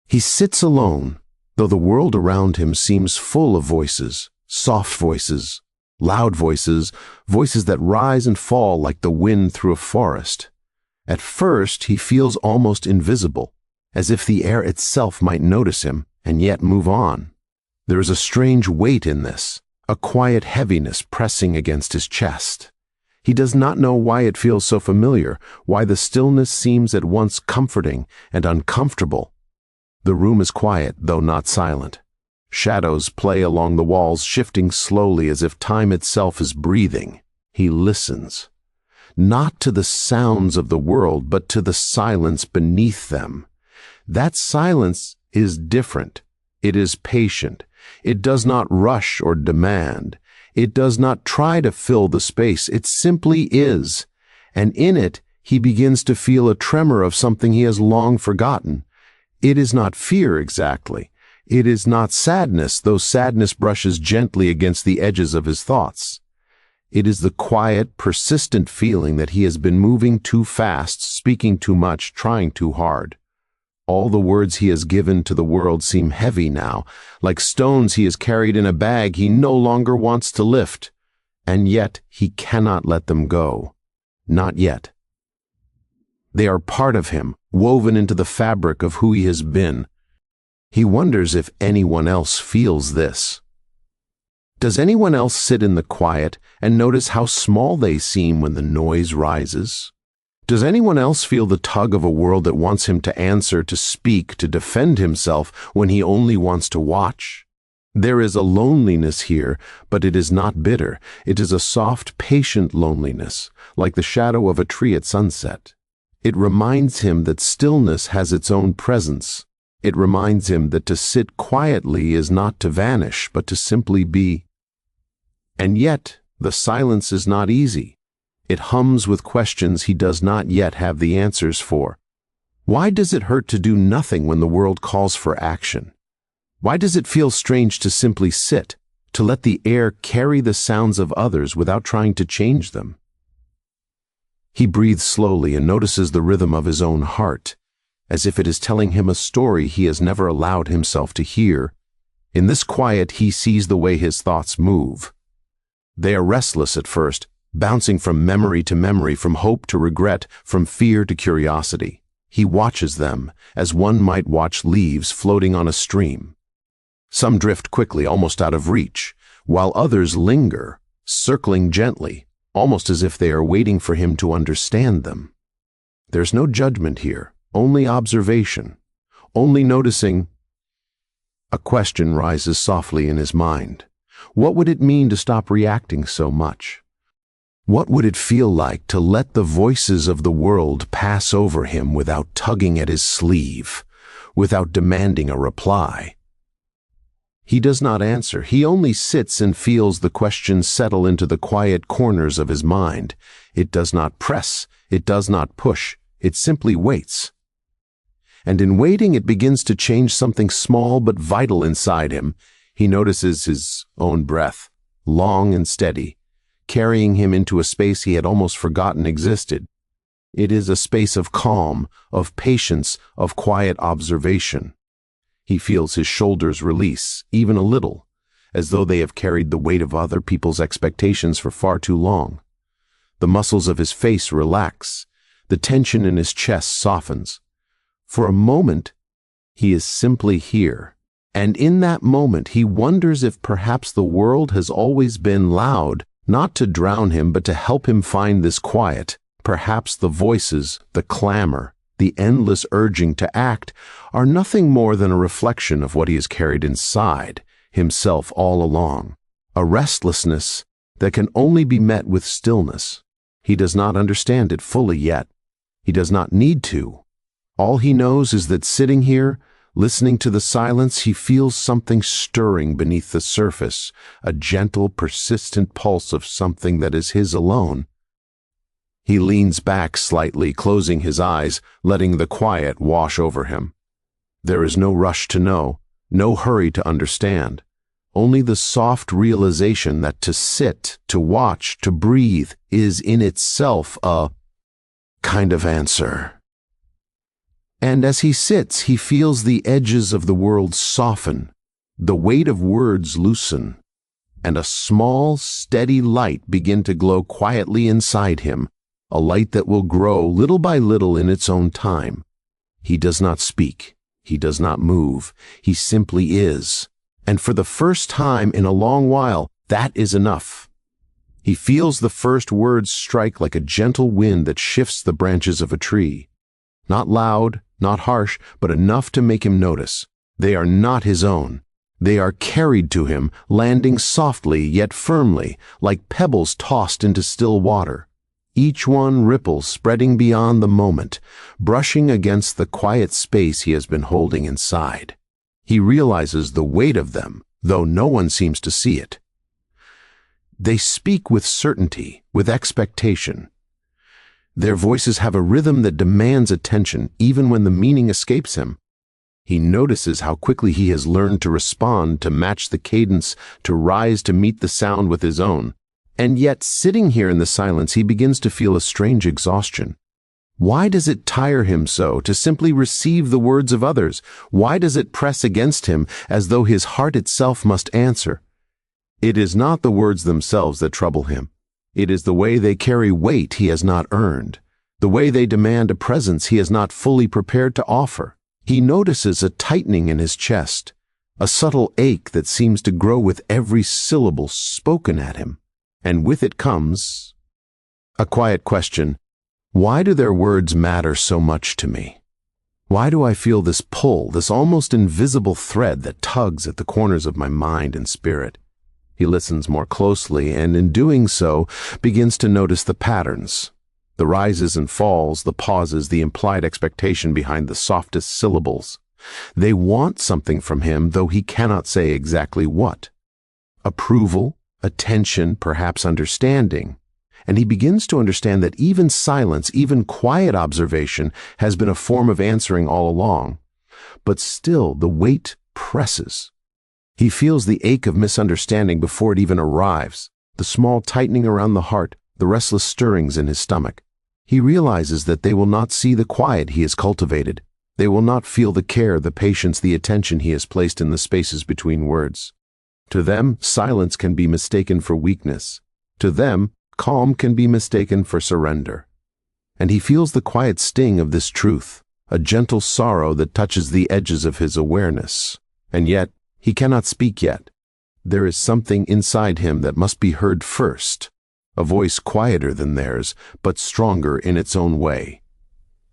He sits alone, though the world around him seems full of voices, soft voices, loud voices, voices that rise and fall like the wind through a forest. At first, he feels almost invisible, as if the air itself might notice him and yet move on. There is a strange weight in this, a quiet heaviness pressing against his chest. He does not know why it feels so familiar, why the stillness seems at once comforting and uncomfortable. The room is quiet, though not silent. Shadows play along the walls, shifting slowly as if time itself is breathing. He listens, not to the sounds of the world, but to the silence beneath them. That silence is different. It is patient. It does not rush or demand. It does not try to fill the space. It simply is. And in it, he begins to feel a tremor of something he has long forgotten. It is not fear exactly. It is not sadness, though sadness brushes gently against the edges of his thoughts. It is the quiet, persistent feeling that he has been moving too fast, speaking too much, trying too hard. All the words he has given to the world seem heavy now, like stones he has carried in a bag he no longer wants to lift. And yet he cannot let them go. Not yet. They are part of him, woven into the fabric of who he has been. He wonders if anyone else feels this. Does anyone else sit in the quiet and notice how small they seem when the noise rises? Does anyone else feel the tug of a world that wants him to answer, to speak, to defend himself when he only wants to watch? There is a loneliness here, but it is not bitter. It is a soft, patient loneliness, like the shadow of a tree at sunset. It reminds him that stillness has its own presence. It reminds him that to sit quietly is not to vanish, but to simply be. And yet, the silence is not easy. It hums with questions he does not yet have the answers for. Why does it hurt to do nothing when the world calls for action? Why does it feel strange to simply sit, to let the air carry the sounds of others without trying to change them? He breathes slowly and notices the rhythm of his own heart, as if it is telling him a story he has never allowed himself to hear. In this quiet, he sees the way his thoughts move. They are restless at first, bouncing from memory to memory, from hope to regret, from fear to curiosity. He watches them, as one might watch leaves floating on a stream. Some drift quickly, almost out of reach, while others linger, circling gently, almost as if they are waiting for him to understand them. There's no judgment here, only observation, only noticing. A question rises softly in his mind. What would it mean to stop reacting so much? What would it feel like to let the voices of the world pass over him without tugging at his sleeve, without demanding a reply? He does not answer. He only sits and feels the question settle into the quiet corners of his mind. It does not press. It does not push. It simply waits. And in waiting, it begins to change something small but vital inside him. He notices his own breath, long and steady, carrying him into a space he had almost forgotten existed. It is a space of calm, of patience, of quiet observation. He feels his shoulders release, even a little, as though they have carried the weight of other people's expectations for far too long. The muscles of his face relax. The tension in his chest softens. For a moment, he is simply here. And in that moment, he wonders if perhaps the world has always been loud, not to drown him, but to help him find this quiet. Perhaps the voices, the clamor, the endless urging to act are nothing more than a reflection of what he has carried inside himself all along, a restlessness that can only be met with stillness. He does not understand it fully yet. He does not need to. All he knows is that sitting here, listening to the silence, he feels something stirring beneath the surface, a gentle, persistent pulse of something that is his alone. He leans back slightly, closing his eyes, letting the quiet wash over him. There is no rush to know, no hurry to understand, only the soft realization that to sit, to watch, to breathe is in itself a kind of answer. And as he sits, he feels the edges of the world soften, the weight of words loosen, and a small, steady light begin to glow quietly inside him, a light that will grow little by little in its own time. He does not speak. He does not move. He simply is. And for the first time in a long while, that is enough. He feels the first words strike like a gentle wind that shifts the branches of a tree. Not loud, not harsh, but enough to make him notice. They are not his own. They are carried to him, landing softly yet firmly, like pebbles tossed into still water. Each one ripples spreading beyond the moment, brushing against the quiet space he has been holding inside. He realizes the weight of them, though no one seems to see it. They speak with certainty, with expectation. Their voices have a rhythm that demands attention, even when the meaning escapes him. He notices how quickly he has learned to respond, to match the cadence, to rise to meet the sound with his own. And yet, sitting here in the silence, he begins to feel a strange exhaustion. Why does it tire him so to simply receive the words of others? Why does it press against him as though his heart itself must answer? It is not the words themselves that trouble him. It is the way they carry weight he has not earned, the way they demand a presence he is not fully prepared to offer. He notices a tightening in his chest, a subtle ache that seems to grow with every syllable spoken at him. And with it comes a quiet question. Why do their words matter so much to me? Why do I feel this pull, this almost invisible thread that tugs at the corners of my mind and spirit? He listens more closely, and in doing so, begins to notice the patterns, the rises and falls, the pauses, the implied expectation behind the softest syllables. They want something from him, though he cannot say exactly what. Approval, attention, perhaps understanding. And he begins to understand that even silence, even quiet observation, has been a form of answering all along. But still, the weight presses. He feels the ache of misunderstanding before it even arrives, the small tightening around the heart, the restless stirrings in his stomach. He realizes that they will not see the quiet he has cultivated. They will not feel the care, the patience, the attention he has placed in the spaces between words. To them, silence can be mistaken for weakness. To them, calm can be mistaken for surrender. And he feels the quiet sting of this truth, a gentle sorrow that touches the edges of his awareness. And yet, he cannot speak yet. There is something inside him that must be heard first, a voice quieter than theirs, but stronger in its own way.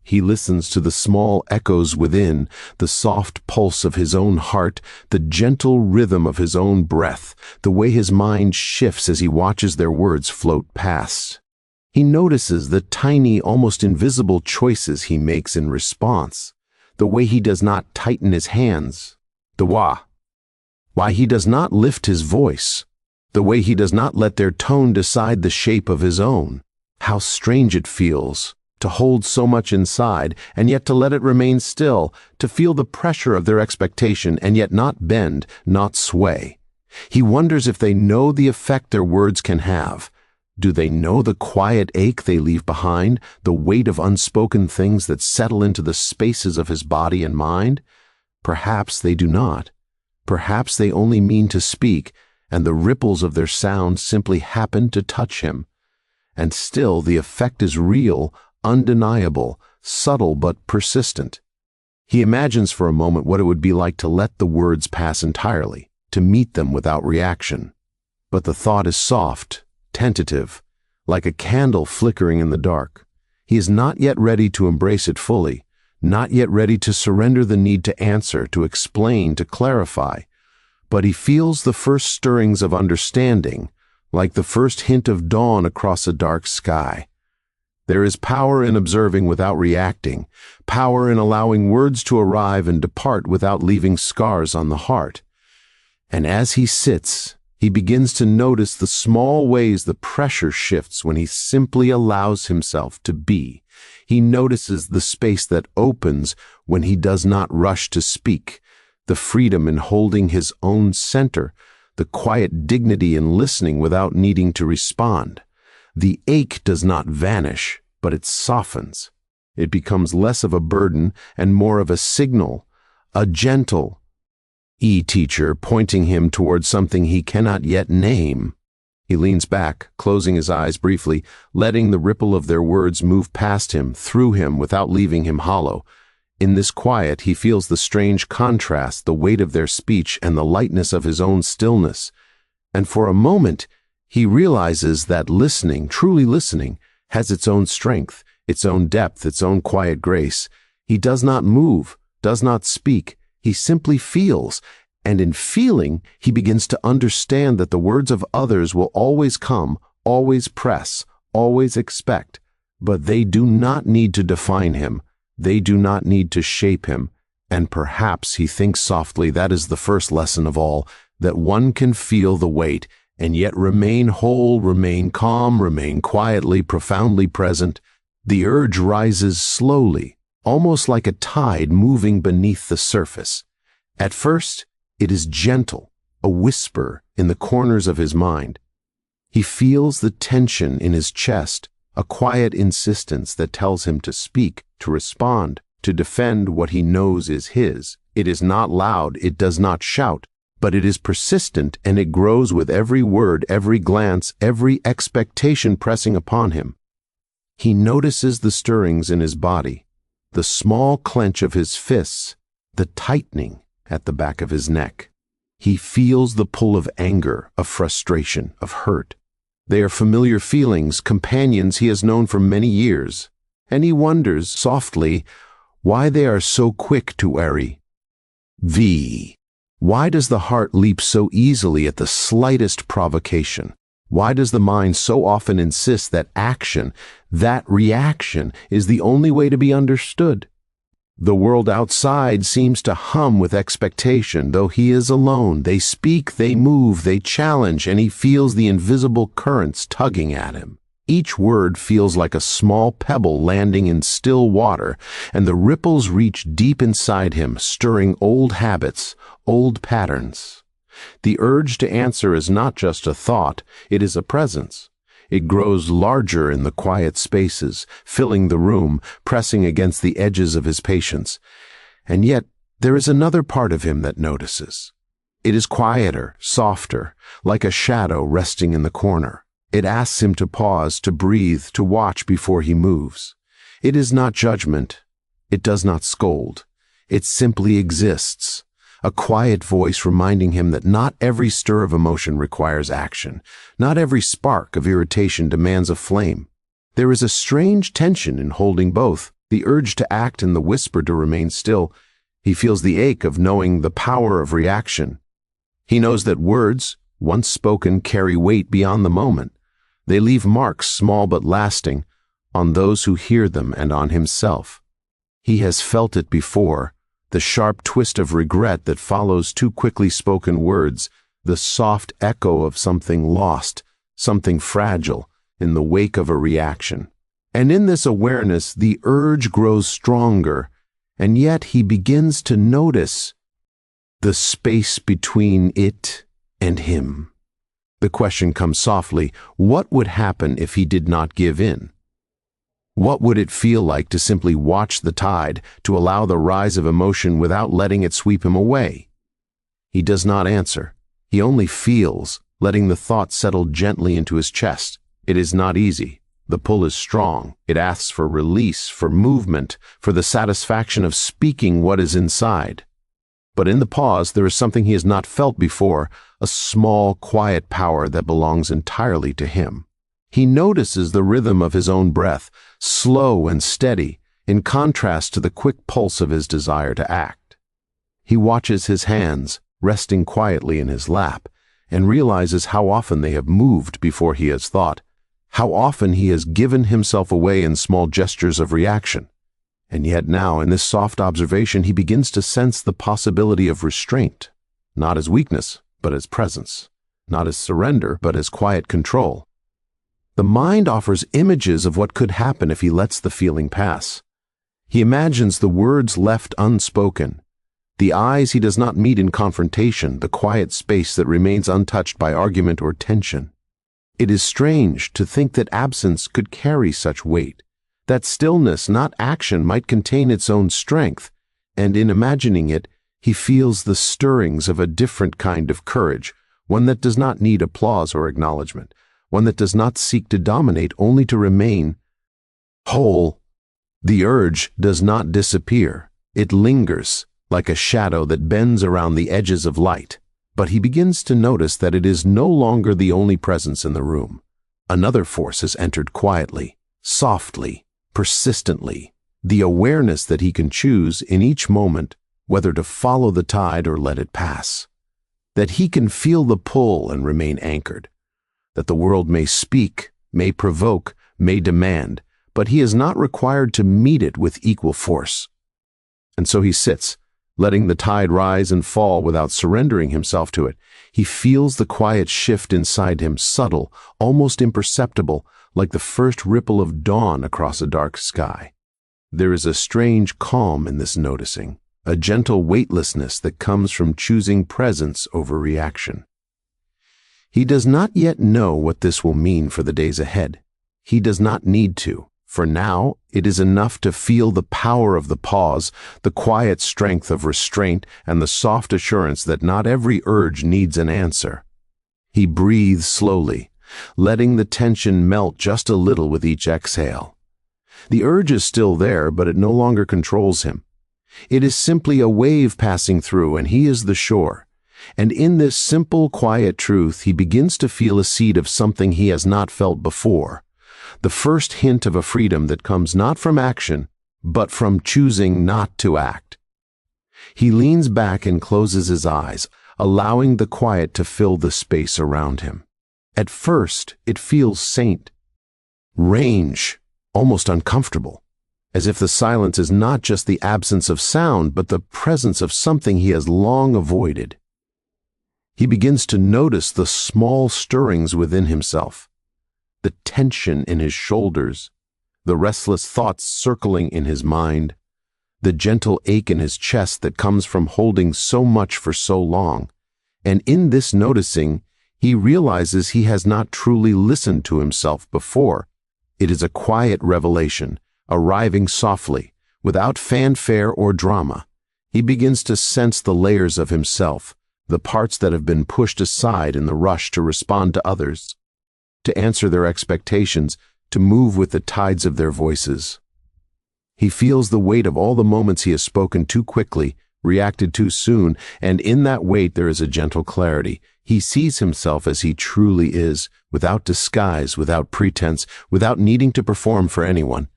He listens to the small echoes within, the soft pulse of his own heart, the gentle rhythm of his own breath, the way his mind shifts as he watches their words float past. He notices the tiny, almost invisible choices he makes in response, the way he does not tighten his hands, the why he does not lift his voice, the way he does not let their tone decide the shape of his own. How strange it feels to hold so much inside and yet to let it remain still, to feel the pressure of their expectation and yet not bend, not sway. He wonders if they know the effect their words can have. Do they know the quiet ache they leave behind, the weight of unspoken things that settle into the spaces of his body and mind? Perhaps they do not. Perhaps they only mean to speak, and the ripples of their sound simply happen to touch him. And still the effect is real, undeniable, subtle but persistent. He imagines for a moment what it would be like to let the words pass entirely, to meet them without reaction. But the thought is soft, tentative, like a candle flickering in the dark. He is not yet ready to embrace it fully, not yet ready to surrender the need to answer, to explain, to clarify. But he feels the first stirrings of understanding, like the first hint of dawn across a dark sky. There is power in observing without reacting, power in allowing words to arrive and depart without leaving scars on the heart. And as he sits, he begins to notice the small ways the pressure shifts when he simply allows himself to be. He notices the space that opens when he does not rush to speak, the freedom in holding his own center, the quiet dignity in listening without needing to respond. The ache does not vanish, but it softens. It becomes less of a burden and more of a signal, a gentle teacher pointing him towards something he cannot yet name. He leans back, closing his eyes briefly, letting the ripple of their words move past him, through him, without leaving him hollow. In this quiet, he feels the strange contrast, the weight of their speech and the lightness of his own stillness. And for a moment, he realizes that listening, truly listening, has its own strength, its own depth, its own quiet grace. He does not move, does not speak, he simply feels, and in feeling, he begins to understand that the words of others will always come, always press, always expect, but they do not need to define him, they do not need to shape him, and perhaps, he thinks softly, that is the first lesson of all, that one can feel the weight, and yet remain whole, remain calm, remain quietly, profoundly present. The urge rises slowly, almost like a tide moving beneath the surface. At first, it is gentle, a whisper in the corners of his mind. He feels the tension in his chest, a quiet insistence that tells him to speak, to respond, to defend what he knows is his. It is not loud, it does not shout, but it is persistent, and it grows with every word, every glance, every expectation pressing upon him. He notices the stirrings in his body, the small clench of his fists, the tightening at the back of his neck. He feels the pull of anger, of frustration, of hurt. They are familiar feelings, companions he has known for many years, and he wonders, softly, why they are so quick to worry. Why does the heart leap so easily at the slightest provocation? Why does the mind so often insist that action, that reaction, is the only way to be understood? The world outside seems to hum with expectation, though he is alone. They speak, they move, they challenge, and he feels the invisible currents tugging at him. Each word feels like a small pebble landing in still water, and the ripples reach deep inside him, stirring old habits, old patterns. The urge to answer is not just a thought, it is a presence. It grows larger in the quiet spaces, filling the room, pressing against the edges of his patience. And yet, there is another part of him that notices. It is quieter, softer, like a shadow resting in the corner. It asks him to pause, to breathe, to watch before he moves. It is not judgment. It does not scold. It simply exists. A quiet voice reminding him that not every stir of emotion requires action. Not every spark of irritation demands a flame. There is a strange tension in holding both, the urge to act and the whisper to remain still. He feels the ache of knowing the power of reaction. He knows that words, once spoken, carry weight beyond the moment. They leave marks, small but lasting, on those who hear them and on himself. He has felt it before, the sharp twist of regret that follows too quickly spoken words, the soft echo of something lost, something fragile, in the wake of a reaction. And in this awareness, the urge grows stronger, and yet he begins to notice the space between it and him. The question comes softly, what would happen if he did not give in? What would it feel like to simply watch the tide, to allow the rise of emotion without letting it sweep him away? He does not answer. He only feels, letting the thought settle gently into his chest. It is not easy. The pull is strong. It asks for release, for movement, for the satisfaction of speaking what is inside. But in the pause, there is something he has not felt before, a small, quiet power that belongs entirely to him. He notices the rhythm of his own breath, slow and steady, in contrast to the quick pulse of his desire to act. He watches his hands, resting quietly in his lap, and realizes how often they have moved before he has thought, how often he has given himself away in small gestures of reaction. And yet now, in this soft observation, he begins to sense the possibility of restraint, not as weakness, but as presence, not as surrender, but as quiet control. The mind offers images of what could happen if he lets the feeling pass. He imagines the words left unspoken, the eyes he does not meet in confrontation, the quiet space that remains untouched by argument or tension. It is strange to think that absence could carry such weight, That stillness, not action, might contain its own strength, and in imagining it, he feels the stirrings of a different kind of courage, one that does not need applause or acknowledgement, one that does not seek to dominate, only to remain whole. The urge does not disappear. It lingers, like a shadow that bends around the edges of light, but he begins to notice that it is no longer the only presence in the room. Another force has entered quietly, softly, persistently, the awareness that he can choose in each moment whether to follow the tide or let it pass, that he can feel the pull and remain anchored, that the world may speak, may provoke, may demand, but he is not required to meet it with equal force. And so he sits, letting the tide rise and fall without surrendering himself to it. He feels the quiet shift inside him, subtle, almost imperceptible, like the first ripple of dawn across a dark sky. There is a strange calm in this noticing, a gentle weightlessness that comes from choosing presence over reaction. He does not yet know what this will mean for the days ahead. He does not need to. For now, it is enough to feel the power of the pause, the quiet strength of restraint, and the soft assurance that not every urge needs an answer. He breathes slowly, letting the tension melt just a little with each exhale. The urge is still there, but it no longer controls him. It is simply a wave passing through, and he is the shore. And in this simple, quiet truth, he begins to feel a seed of something he has not felt before. The first hint of a freedom that comes not from action, but from choosing not to act. He leans back and closes his eyes, allowing the quiet to fill the space around him. At first, it feels strange, almost uncomfortable, as if the silence is not just the absence of sound, but the presence of something he has long avoided. He begins to notice the small stirrings within himself, the tension in his shoulders, the restless thoughts circling in his mind, the gentle ache in his chest that comes from holding so much for so long. And in this noticing, he realizes he has not truly listened to himself before. It is a quiet revelation, arriving softly, without fanfare or drama. He begins to sense the layers of himself, the parts that have been pushed aside in the rush to respond to others, to answer their expectations, to move with the tides of their voices. He feels the weight of all the moments he has spoken too quickly, reacted too soon, and in that weight there is a gentle clarity. He sees himself as he truly is, without disguise, without pretense, without needing to perform for anyone.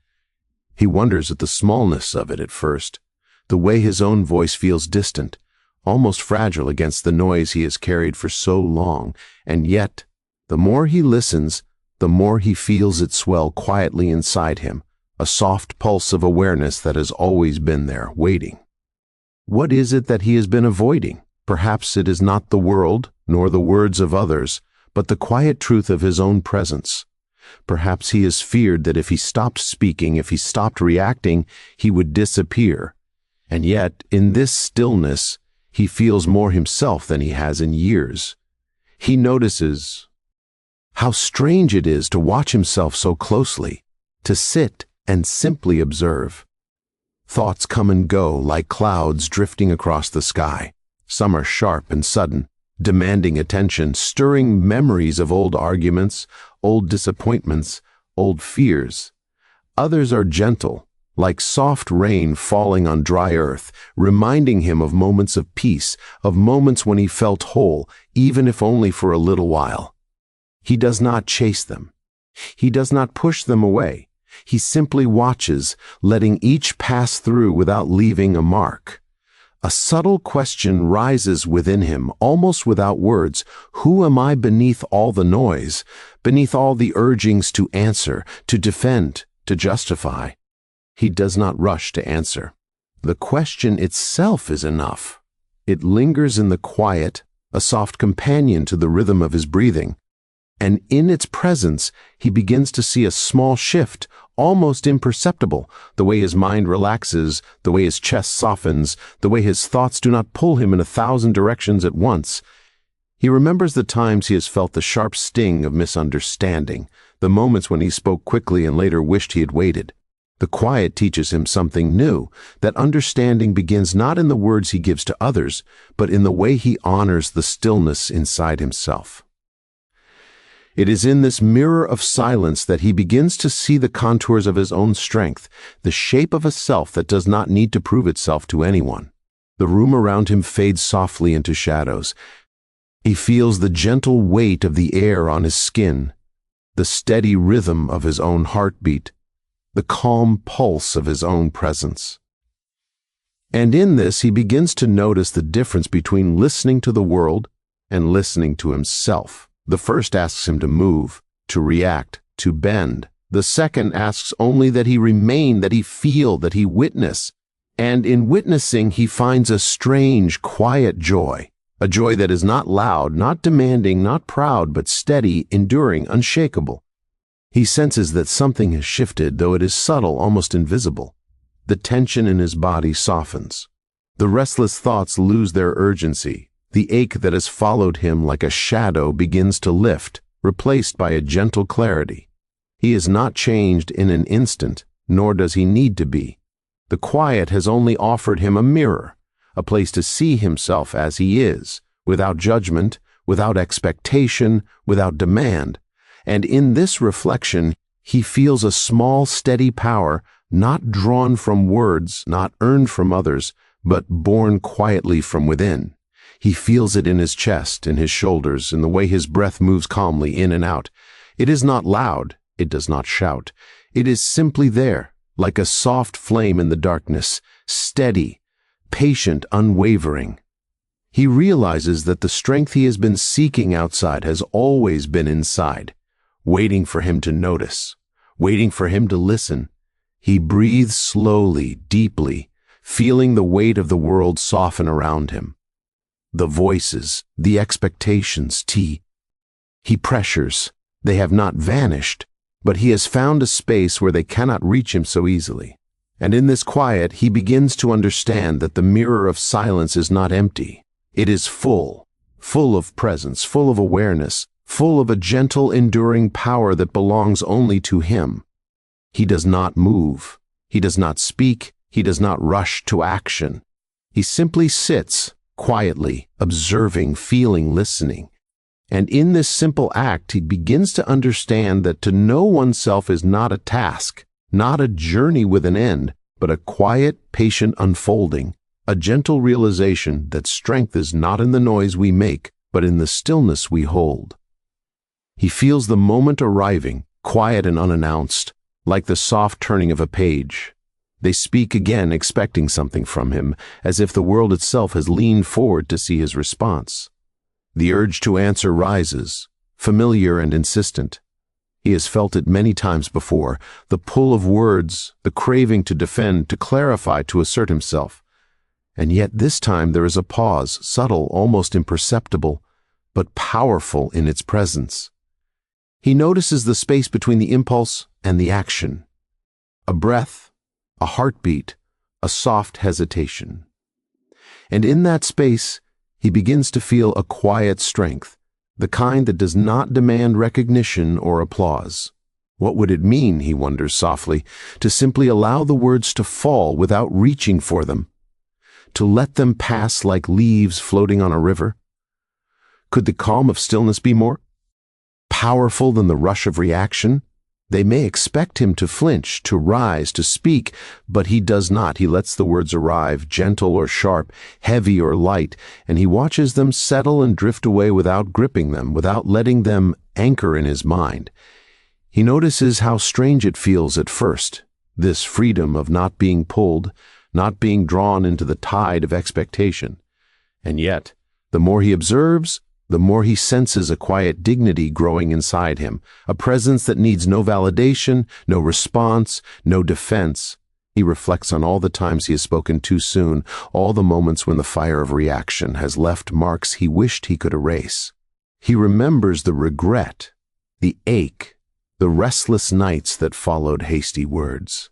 He wonders at the smallness of it at first, the way his own voice feels distant, almost fragile against the noise he has carried for so long, and yet, the more he listens, the more he feels it swell quietly inside him, a soft pulse of awareness that has always been there, waiting. What is it that he has been avoiding? Perhaps it is not the world, nor the words of others, but the quiet truth of his own presence. Perhaps he has feared that if he stopped speaking, if he stopped reacting, he would disappear. And yet, in this stillness, he feels more himself than he has in years. He notices how strange it is to watch himself so closely, to sit and simply observe. Thoughts come and go like clouds drifting across the sky. Some are sharp and sudden, demanding attention, stirring memories of old arguments, old disappointments, old fears. Others are gentle, like soft rain falling on dry earth, reminding him of moments of peace, of moments when he felt whole, even if only for a little while. He does not chase them. He does not push them away. He simply watches, letting each pass through without leaving a mark. A subtle question rises within him, almost without words. Who am I beneath all the noise, beneath all the urgings to answer, to defend, to justify? He does not rush to answer. The question itself is enough. It lingers in the quiet, a soft companion to the rhythm of his breathing. And in its presence, he begins to see a small shift, almost imperceptible, the way his mind relaxes, the way his chest softens, the way his thoughts do not pull him in 1,000 directions at once. He remembers the times he has felt the sharp sting of misunderstanding, the moments when he spoke quickly and later wished he had waited. The quiet teaches him something new, that understanding begins not in the words he gives to others, but in the way he honors the stillness inside himself. It is in this mirror of silence that he begins to see the contours of his own strength, the shape of a self that does not need to prove itself to anyone. The room around him fades softly into shadows. He feels the gentle weight of the air on his skin, the steady rhythm of his own heartbeat, the calm pulse of his own presence. And in this he begins to notice the difference between listening to the world and listening to himself. The first asks him to move, to react, to bend. The second asks only that he remain, that he feel, that he witness. And in witnessing he finds a strange, quiet joy, a joy that is not loud, not demanding, not proud, but steady, enduring, unshakable. He senses that something has shifted, though it is subtle, almost invisible. The tension in his body softens. The restless thoughts lose their urgency. The ache that has followed him like a shadow begins to lift, replaced by a gentle clarity. He is not changed in an instant, nor does he need to be. The quiet has only offered him a mirror, a place to see himself as he is, without judgment, without expectation, without demand. And in this reflection, he feels a small, steady power, not drawn from words, not earned from others, but born quietly from within. He feels it in his chest, in his shoulders, in the way his breath moves calmly in and out. It is not loud, it does not shout. It is simply there, like a soft flame in the darkness, steady, patient, unwavering. He realizes that the strength he has been seeking outside has always been inside, waiting for him to notice, waiting for him to listen. He breathes slowly, deeply, feeling the weight of the world soften around him. The voices, the expectations, he pressures. They have not vanished, but he has found a space where they cannot reach him so easily. And in this quiet, he begins to understand that the mirror of silence is not empty. It is full, full of presence, full of awareness, full of a gentle, enduring power that belongs only to him. He does not move. He does not speak. He does not rush to action. He simply sits, quietly, observing, feeling, listening. And in this simple act, he begins to understand that to know oneself is not a task, not a journey with an end, but a quiet, patient unfolding, a gentle realization that strength is not in the noise we make, but in the stillness we hold. He feels the moment arriving, quiet and unannounced, like the soft turning of a page. They speak again, expecting something from him, as if the world itself has leaned forward to see his response. The urge to answer rises, familiar and insistent. He has felt it many times before, the pull of words, the craving to defend, to clarify, to assert himself. And yet this time there is a pause, subtle, almost imperceptible, but powerful in its presence. He notices the space between the impulse and the action. A breath, a heartbeat, a soft hesitation. And in that space, he begins to feel a quiet strength, the kind that does not demand recognition or applause. What would it mean, he wonders softly, to simply allow the words to fall without reaching for them? To let them pass like leaves floating on a river? Could the calm of stillness be more powerful than the rush of reaction? They may expect him to flinch, to rise, to speak, but he does not. He lets the words arrive, gentle or sharp, heavy or light, and he watches them settle and drift away without gripping them, without letting them anchor in his mind. He notices how strange it feels at first, this freedom of not being pulled, not being drawn into the tide of expectation. And yet, the more he observes, the more he senses a quiet dignity growing inside him, a presence that needs no validation, no response, no defense. He reflects on all the times he has spoken too soon, all the moments when the fire of reaction has left marks he wished he could erase. He remembers the regret, the ache, the restless nights that followed hasty words.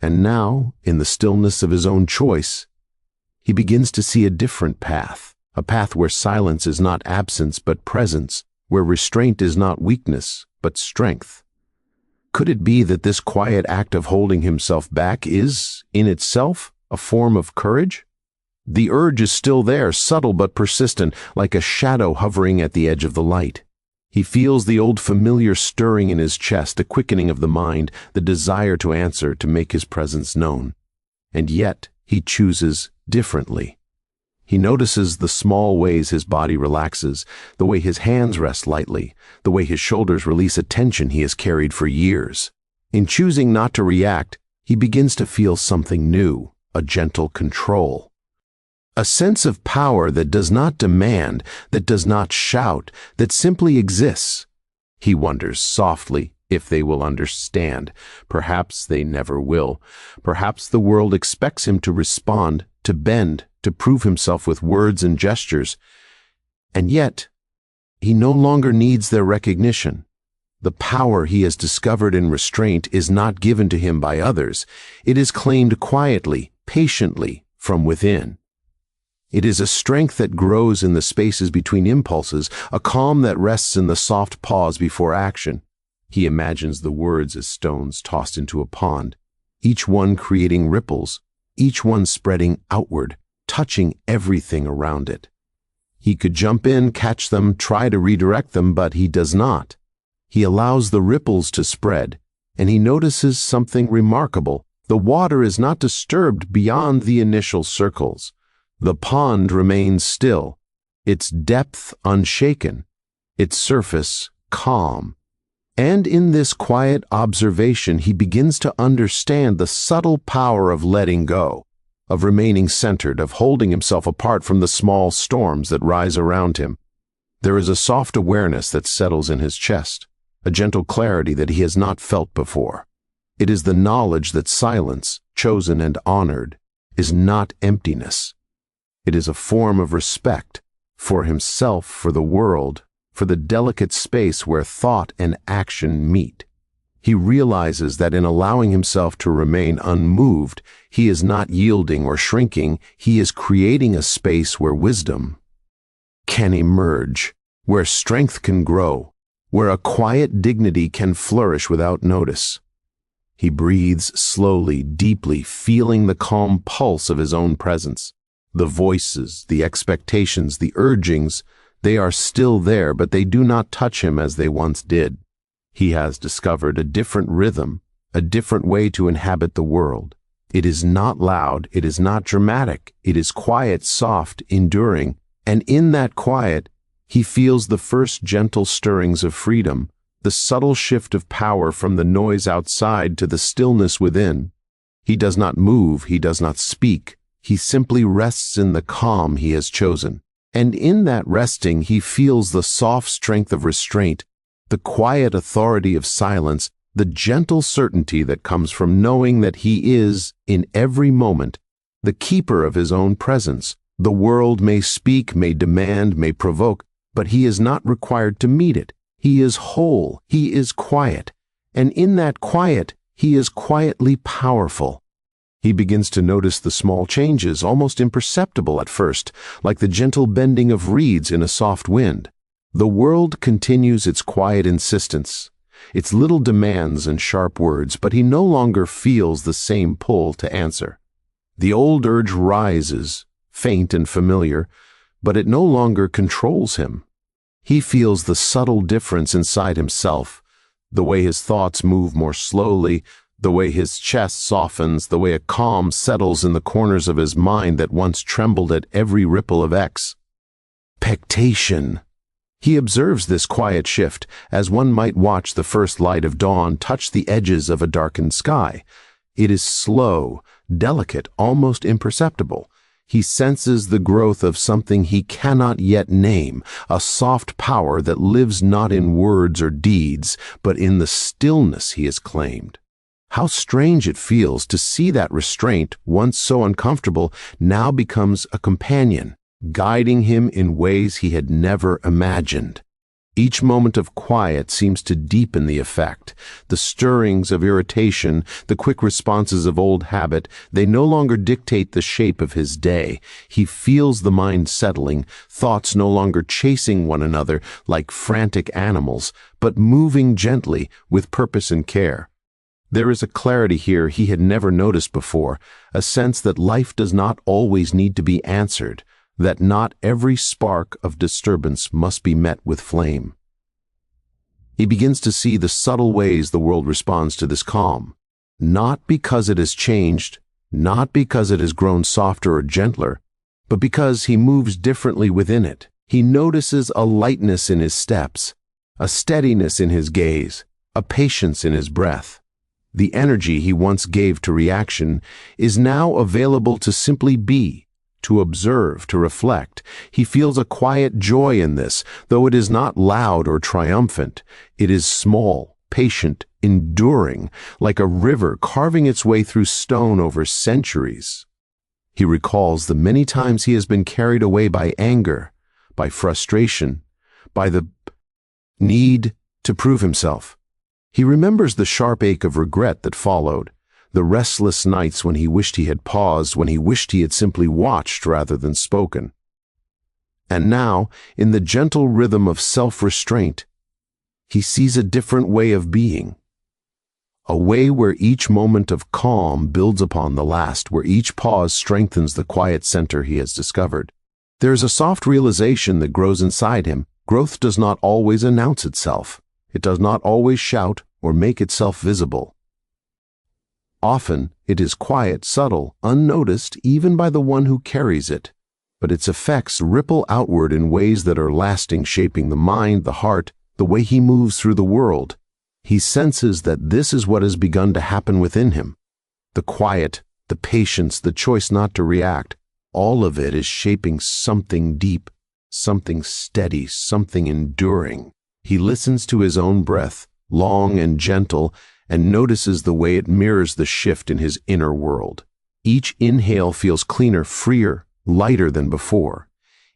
And now, in the stillness of his own choice, he begins to see a different path. A path where silence is not absence but presence, where restraint is not weakness but strength. Could it be that this quiet act of holding himself back is, in itself, a form of courage? The urge is still there, subtle but persistent, like a shadow hovering at the edge of the light. He feels the old familiar stirring in his chest, the quickening of the mind, the desire to answer, to make his presence known. And yet he chooses differently. He notices the small ways his body relaxes, the way his hands rest lightly, the way his shoulders release a tension he has carried for years. In choosing not to react, he begins to feel something new, a gentle control. A sense of power that does not demand, that does not shout, that simply exists. He wonders softly if they will understand. Perhaps they never will. Perhaps the world expects him to respond, to bend, to prove himself with words and gestures. And yet, he no longer needs their recognition. The power he has discovered in restraint is not given to him by others. It is claimed quietly, patiently, from within. It is a strength that grows in the spaces between impulses, a calm that rests in the soft pause before action. He imagines the words as stones tossed into a pond, each one creating ripples, each one spreading outward, touching everything around it. He could jump in, catch them, try to redirect them, but he does not. He allows the ripples to spread, and he notices something remarkable. The water is not disturbed beyond the initial circles. The pond remains still, its depth unshaken, its surface calm. And in this quiet observation, he begins to understand the subtle power of letting go, of remaining centered, of holding himself apart from the small storms that rise around him. There is a soft awareness that settles in his chest, a gentle clarity that he has not felt before. It is the knowledge that silence, chosen and honored, is not emptiness. It is a form of respect for himself, for the world, for the delicate space where thought and action meet. He realizes that in allowing himself to remain unmoved, he is not yielding or shrinking, he is creating a space where wisdom can emerge, where strength can grow, where a quiet dignity can flourish without notice. He breathes slowly, deeply, feeling the calm pulse of his own presence. The voices, the expectations, the urgings, they are still there, but they do not touch him as they once did. He has discovered a different rhythm, a different way to inhabit the world. It is not loud, it is not dramatic, it is quiet, soft, enduring, and in that quiet, he feels the first gentle stirrings of freedom, the subtle shift of power from the noise outside to the stillness within. He does not move, he does not speak. He simply rests in the calm he has chosen. And in that resting, he feels the soft strength of restraint, the quiet authority of silence, the gentle certainty that comes from knowing that he is, in every moment, the keeper of his own presence. The world may speak, may demand, may provoke, but he is not required to meet it. He is whole, he is quiet, and in that quiet, he is quietly powerful. He begins to notice the small changes, almost imperceptible at first, like the gentle bending of reeds in a soft wind. The world continues its quiet insistence, its little demands and sharp words, but he no longer feels the same pull to answer. The old urge rises, faint and familiar, but it no longer controls him. He feels the subtle difference inside himself, the way his thoughts move more slowly, the way his chest softens, the way a calm settles in the corners of his mind that once trembled at every ripple of expectation. He observes this quiet shift as one might watch the first light of dawn touch the edges of a darkened sky. It is slow, delicate, almost imperceptible. He senses the growth of something he cannot yet name, a soft power that lives not in words or deeds, but in the stillness he has claimed. How strange it feels to see that restraint, once so uncomfortable, now becomes a companion, guiding him in ways he had never imagined. Each moment of quiet seems to deepen the effect. The stirrings of irritation, the quick responses of old habit, they no longer dictate the shape of his day. He feels the mind settling, thoughts no longer chasing one another like frantic animals, but moving gently with purpose and care. There is a clarity here he had never noticed before, a sense that life does not always need to be answered, that not every spark of disturbance must be met with flame. He begins to see the subtle ways the world responds to this calm, not because it has changed, not because it has grown softer or gentler, but because he moves differently within it. He notices a lightness in his steps, a steadiness in his gaze, a patience in his breath. The energy he once gave to reaction is now available to simply be, to observe, to reflect. He feels a quiet joy in this, though it is not loud or triumphant. It is small, patient, enduring, like a river carving its way through stone over centuries. He recalls the many times he has been carried away by anger, by frustration, by the need to prove himself. He remembers the sharp ache of regret that followed, the restless nights when he wished he had paused, when he wished he had simply watched rather than spoken. And now, in the gentle rhythm of self-restraint, he sees a different way of being. A way where each moment of calm builds upon the last, where each pause strengthens the quiet center he has discovered. There is a soft realization that grows inside him. Growth does not always announce itself. It does not always shout or make itself visible. Often, it is quiet, subtle, unnoticed even by the one who carries it, but its effects ripple outward in ways that are lasting, shaping the mind, the heart, the way he moves through the world. He senses that this is what has begun to happen within him. The quiet, the patience, the choice not to react, all of it is shaping something deep, something steady, something enduring. He listens to his own breath, long and gentle, and notices the way it mirrors the shift in his inner world. Each inhale feels cleaner, freer, lighter than before.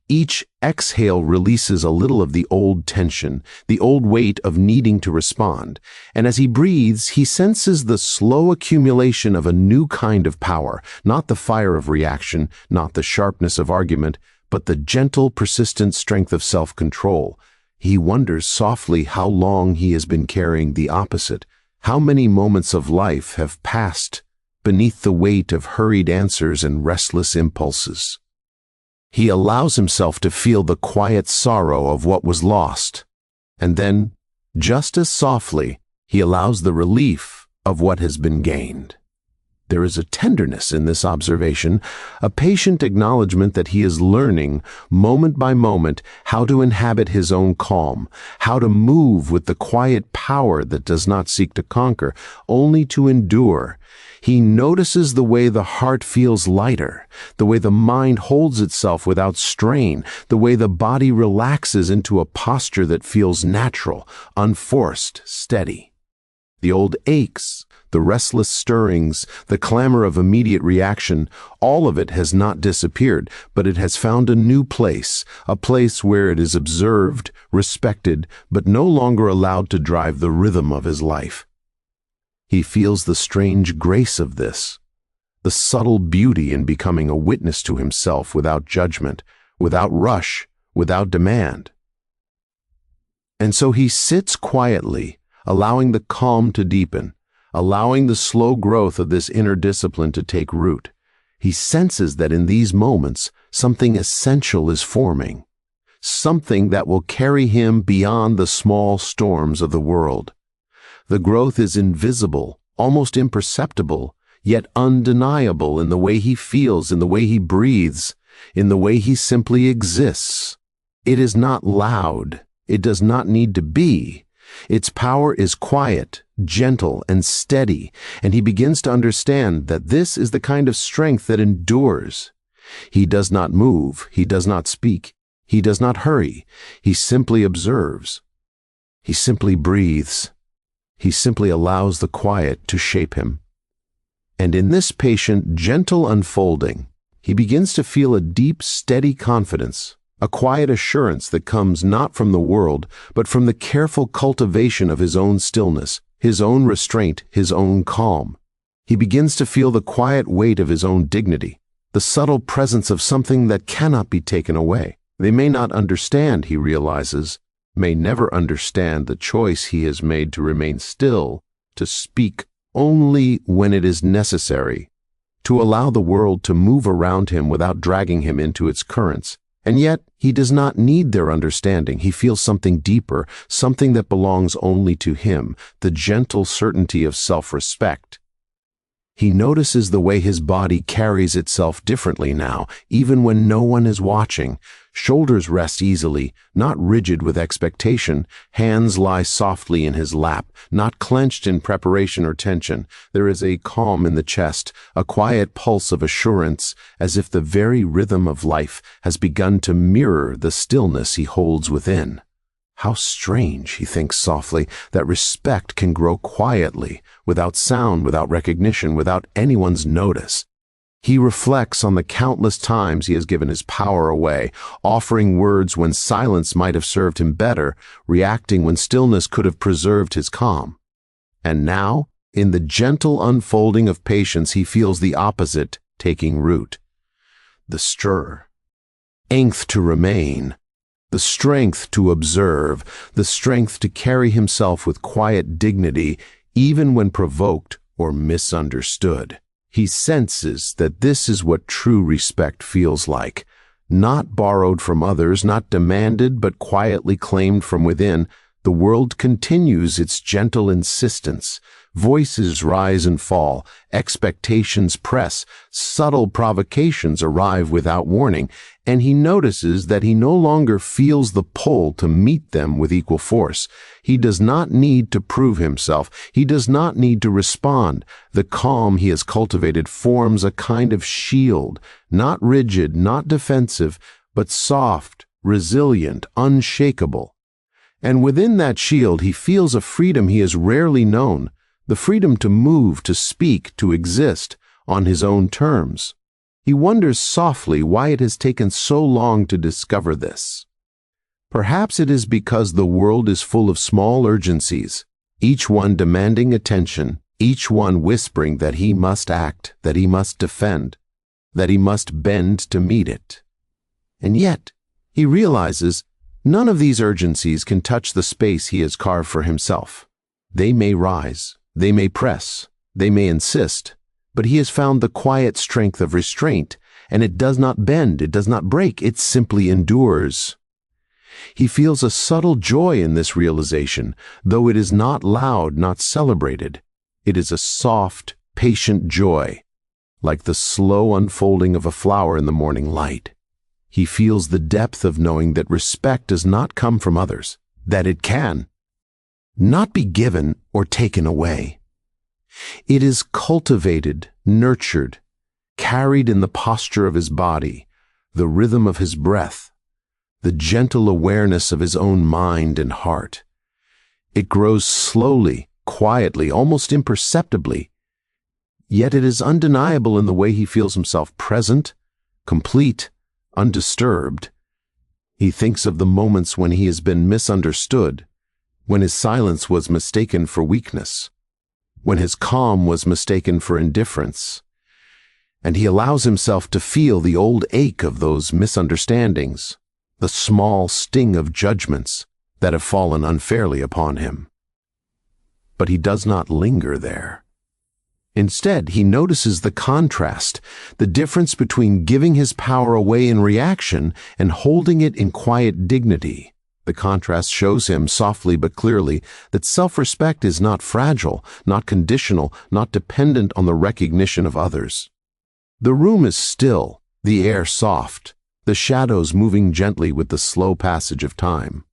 Each exhale releases a little of the old tension, the old weight of needing to respond, and as he breathes, he senses the slow accumulation of a new kind of power, not the fire of reaction, not the sharpness of argument, but the gentle, persistent strength of self-control. He wonders softly how long he has been carrying the opposite. How many moments of life have passed beneath the weight of hurried answers and restless impulses? He allows himself to feel the quiet sorrow of what was lost, and then, just as softly, he allows the relief of what has been gained. There is a tenderness in this observation, a patient acknowledgement that he is learning, moment by moment, how to inhabit his own calm, how to move with the quiet power that does not seek to conquer, only to endure. He notices the way the heart feels lighter, the way the mind holds itself without strain, the way the body relaxes into a posture that feels natural, unforced, steady. The old aches, the restless stirrings, the clamor of immediate reaction, all of it has not disappeared, but it has found a new place, a place where it is observed, respected, but no longer allowed to drive the rhythm of his life. He feels the strange grace of this, the subtle beauty in becoming a witness to himself without judgment, without rush, without demand. And so he sits quietly, allowing the calm to deepen, allowing the slow growth of this inner discipline to take root. He senses that in these moments, something essential is forming, something that will carry him beyond the small storms of the world. The growth is invisible, almost imperceptible, yet undeniable in the way he feels, in the way he breathes, in the way he simply exists. It is not loud. It does not need to be. Its power is quiet, gentle, and steady, and he begins to understand that this is the kind of strength that endures. He does not move, he does not speak, he does not hurry, he simply observes. He simply breathes. He simply allows the quiet to shape him. And in this patient, gentle unfolding, he begins to feel a deep, steady confidence, a quiet assurance that comes not from the world, but from the careful cultivation of his own stillness, his own restraint, his own calm. He begins to feel the quiet weight of his own dignity, the subtle presence of something that cannot be taken away. They may not understand, he realizes, may never understand the choice he has made to remain still, to speak only when it is necessary, to allow the world to move around him without dragging him into its currents. And yet, he does not need their understanding. He feels something deeper, something that belongs only to him, the gentle certainty of self-respect. He notices the way his body carries itself differently now, even when no one is watching. Shoulders rest easily, not rigid with expectation. Hands lie softly in his lap, not clenched in preparation or tension. There is a calm in the chest, a quiet pulse of assurance, as if the very rhythm of life has begun to mirror the stillness he holds within. How strange, he thinks softly, that respect can grow quietly, without sound, without recognition, without anyone's notice. He reflects on the countless times he has given his power away, offering words when silence might have served him better, reacting when stillness could have preserved his calm. And now, in the gentle unfolding of patience, he feels the opposite taking root. The stir, angst to remain, the strength to observe, the strength to carry himself with quiet dignity, even when provoked or misunderstood. He senses that this is what true respect feels like, not borrowed from others, not demanded, but quietly claimed from within. The world continues its gentle insistence. Voices rise and fall, expectations press, subtle provocations arrive without warning, and he notices that he no longer feels the pull to meet them with equal force. He does not need to prove himself. He does not need to respond. The calm he has cultivated forms a kind of shield, not rigid, not defensive, but soft, resilient, unshakable. And within that shield he feels a freedom he has rarely known, the freedom to move, to speak, to exist on his own terms. He wonders softly why it has taken so long to discover this. Perhaps it is because the world is full of small urgencies, each one demanding attention, each one whispering that he must act, that he must defend, that he must bend to meet it. And yet, he realizes none of these urgencies can touch the space he has carved for himself. They may rise, they may press, they may insist, but he has found the quiet strength of restraint, and it does not bend, it does not break, it simply endures. He feels a subtle joy in this realization, though it is not loud, not celebrated. It is a soft, patient joy, like the slow unfolding of a flower in the morning light. He feels the depth of knowing that respect does not come from others, that it can not be given or taken away. It is cultivated, nurtured, carried in the posture of his body, the rhythm of his breath, the gentle awareness of his own mind and heart. It grows slowly, quietly, almost imperceptibly, yet it is undeniable in the way he feels himself present, complete, undisturbed. He thinks of the moments when he has been misunderstood, when his silence was mistaken for weakness, when his calm was mistaken for indifference, and he allows himself to feel the old ache of those misunderstandings, the small sting of judgments that have fallen unfairly upon him. But he does not linger there. Instead, he notices the contrast, the difference between giving his power away in reaction and holding it in quiet dignity. The contrast shows him softly but clearly that self-respect is not fragile, not conditional, not dependent on the recognition of others. The room is still, the air soft, the shadows moving gently with the slow passage of time.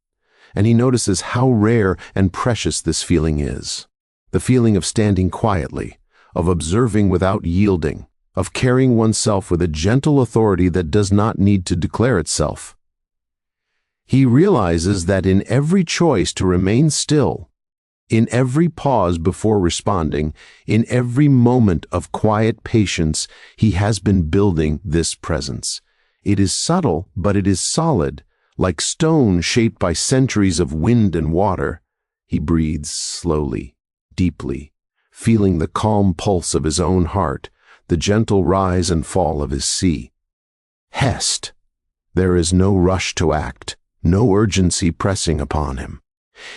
And he notices how rare and precious this feeling is. The feeling of standing quietly, of observing without yielding, of carrying oneself with a gentle authority that does not need to declare itself. He realizes that in every choice to remain still, in every pause before responding, in every moment of quiet patience, he has been building this presence. It is subtle, but it is solid, like stone shaped by centuries of wind and water. He breathes slowly, deeply, feeling the calm pulse of his own heart, the gentle rise and fall of his sea. Hest. There is no rush to act, no urgency pressing upon him.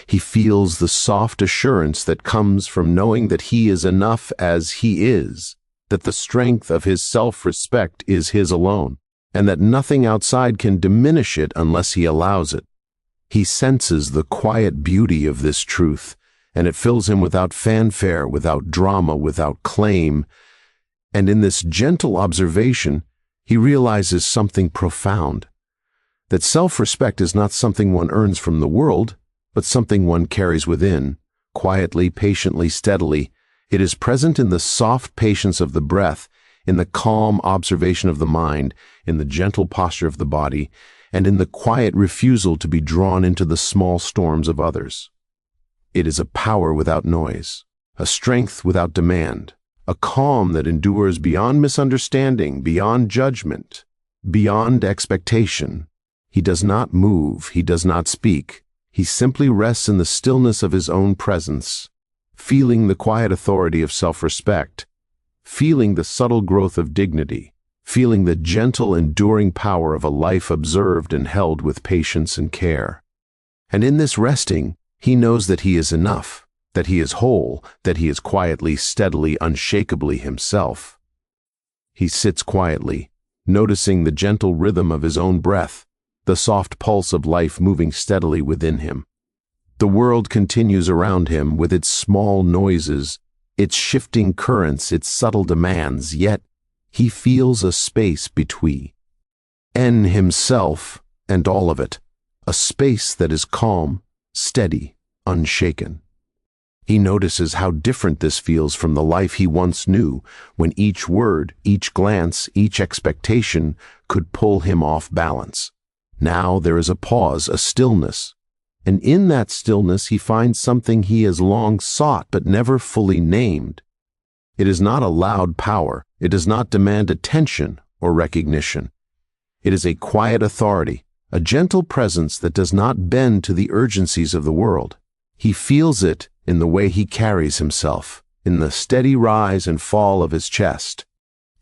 He feels the soft assurance that comes from knowing that he is enough as he is, that the strength of his self-respect is his alone, and that nothing outside can diminish it unless he allows it. He senses the quiet beauty of this truth, and it fills him without fanfare, without drama, without claim. And in this gentle observation, he realizes something profound, that self-respect is not something one earns from the world, but something one carries within, quietly, patiently, steadily. It is present in the soft patience of the breath, in the calm observation of the mind, in the gentle posture of the body, and in the quiet refusal to be drawn into the small storms of others. It is a power without noise, a strength without demand, a calm that endures beyond misunderstanding, beyond judgment, beyond expectation. He does not move, he does not speak. He simply rests in the stillness of his own presence, feeling the quiet authority of self-respect, feeling the subtle growth of dignity, feeling the gentle, enduring power of a life observed and held with patience and care. And in this resting, he knows that he is enough, that he is whole, that he is quietly, steadily, unshakably himself. He sits quietly, noticing the gentle rhythm of his own breath, the soft pulse of life moving steadily within him. The world continues around him with its small noises, its shifting currents, its subtle demands, yet he feels a space between himself and all of it, a space that is calm, steady, unshaken. He notices how different this feels from the life he once knew, when each word, each glance, each expectation could pull him off balance. Now there is a pause, a stillness, and in that stillness he finds something he has long sought but never fully named. It is not a loud power, it does not demand attention or recognition. It is a quiet authority, a gentle presence that does not bend to the urgencies of the world. He feels it in the way he carries himself, in the steady rise and fall of his chest,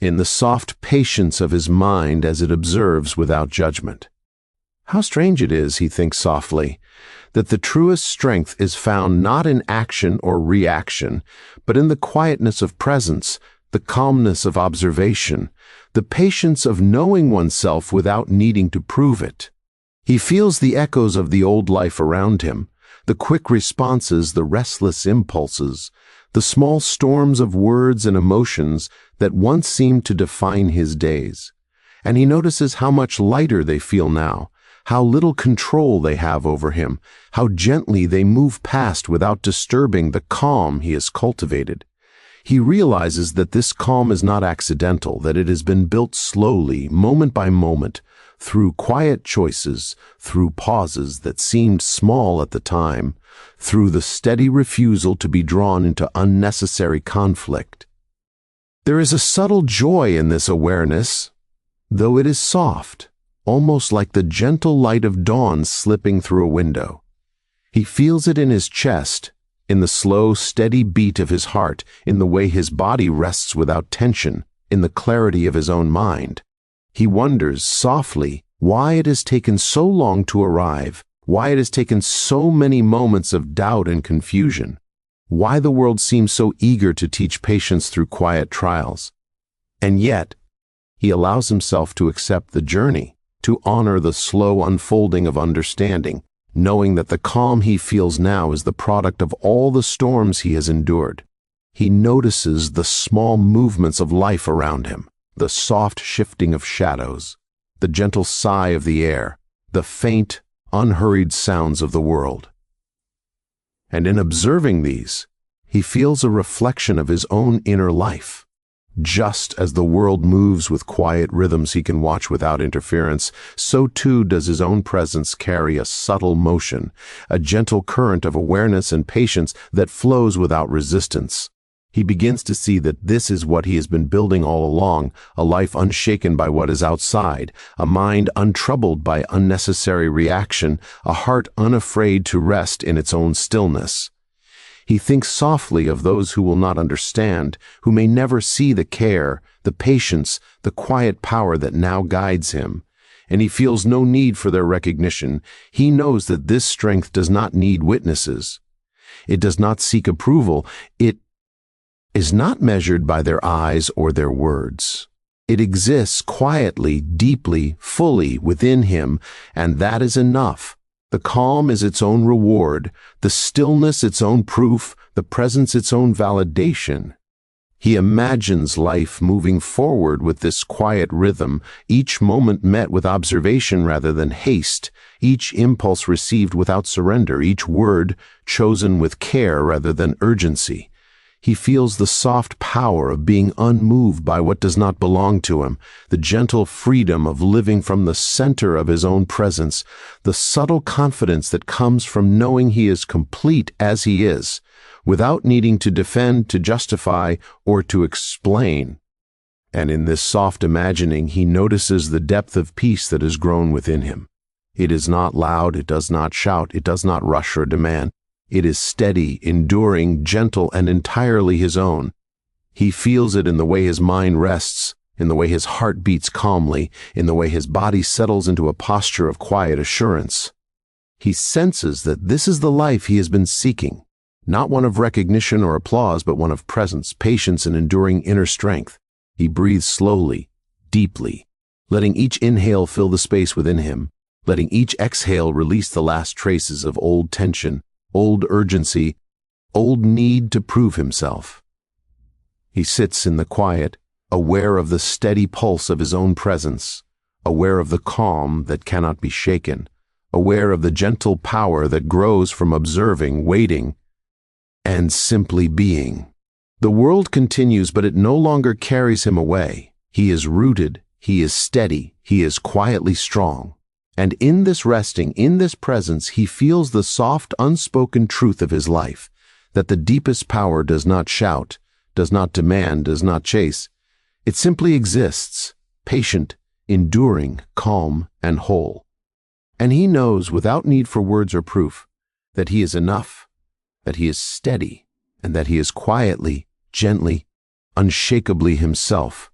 in the soft patience of his mind as it observes without judgment. How strange it is, he thinks softly, that the truest strength is found not in action or reaction, but in the quietness of presence, the calmness of observation, the patience of knowing oneself without needing to prove it. He feels the echoes of the old life around him, the quick responses, the restless impulses, the small storms of words and emotions that once seemed to define his days. And he notices how much lighter they feel now, how little control they have over him, how gently they move past without disturbing the calm he has cultivated. He realizes that this calm is not accidental, that it has been built slowly, moment by moment, through quiet choices, through pauses that seemed small at the time, through the steady refusal to be drawn into unnecessary conflict. There is a subtle joy in this awareness, though it is soft, almost like the gentle light of dawn slipping through a window. He feels it in his chest, in the slow, steady beat of his heart, in the way his body rests without tension, in the clarity of his own mind. He wonders softly why it has taken so long to arrive, why it has taken so many moments of doubt and confusion, why the world seems so eager to teach patience through quiet trials. And yet, he allows himself to accept the journey, to honor the slow unfolding of understanding, knowing that the calm he feels now is the product of all the storms he has endured. He notices the small movements of life around him, the soft shifting of shadows, the gentle sigh of the air, the faint, unhurried sounds of the world. And in observing these, he feels a reflection of his own inner life. Just as the world moves with quiet rhythms he can watch without interference, so too does his own presence carry a subtle motion, a gentle current of awareness and patience that flows without resistance. He begins to see that this is what he has been building all along, a life unshaken by what is outside, a mind untroubled by unnecessary reaction, a heart unafraid to rest in its own stillness. He thinks softly of those who will not understand, who may never see the care, the patience, the quiet power that now guides him. And he feels no need for their recognition. He knows that this strength does not need witnesses. It does not seek approval. It is not measured by their eyes or their words. It exists quietly, deeply, fully within him, and that is enough. The calm is its own reward, the stillness its own proof, the presence its own validation. He imagines life moving forward with this quiet rhythm, each moment met with observation rather than haste, each impulse received without surrender, each word chosen with care rather than urgency. He feels the soft power of being unmoved by what does not belong to him, the gentle freedom of living from the center of his own presence, the subtle confidence that comes from knowing he is complete as he is, without needing to defend, to justify, or to explain. And in this soft imagining, he notices the depth of peace that has grown within him. It is not loud, it does not shout, it does not rush or demand. It is steady, enduring, gentle, and entirely his own. He feels it in the way his mind rests, in the way his heart beats calmly, in the way his body settles into a posture of quiet assurance. He senses that this is the life he has been seeking, not one of recognition or applause, but one of presence, patience, and enduring inner strength. He breathes slowly, deeply, letting each inhale fill the space within him, letting each exhale release the last traces of old tension, old urgency, old need to prove himself. He sits in the quiet, aware of the steady pulse of his own presence, aware of the calm that cannot be shaken, aware of the gentle power that grows from observing, waiting, and simply being. The world continues, but it no longer carries him away. He is rooted, he is steady, he is quietly strong. And in this resting, in this presence, he feels the soft, unspoken truth of his life, that the deepest power does not shout, does not demand, does not chase. It simply exists, patient, enduring, calm, and whole. And he knows, without need for words or proof, that he is enough, that he is steady, and that he is quietly, gently, unshakably himself.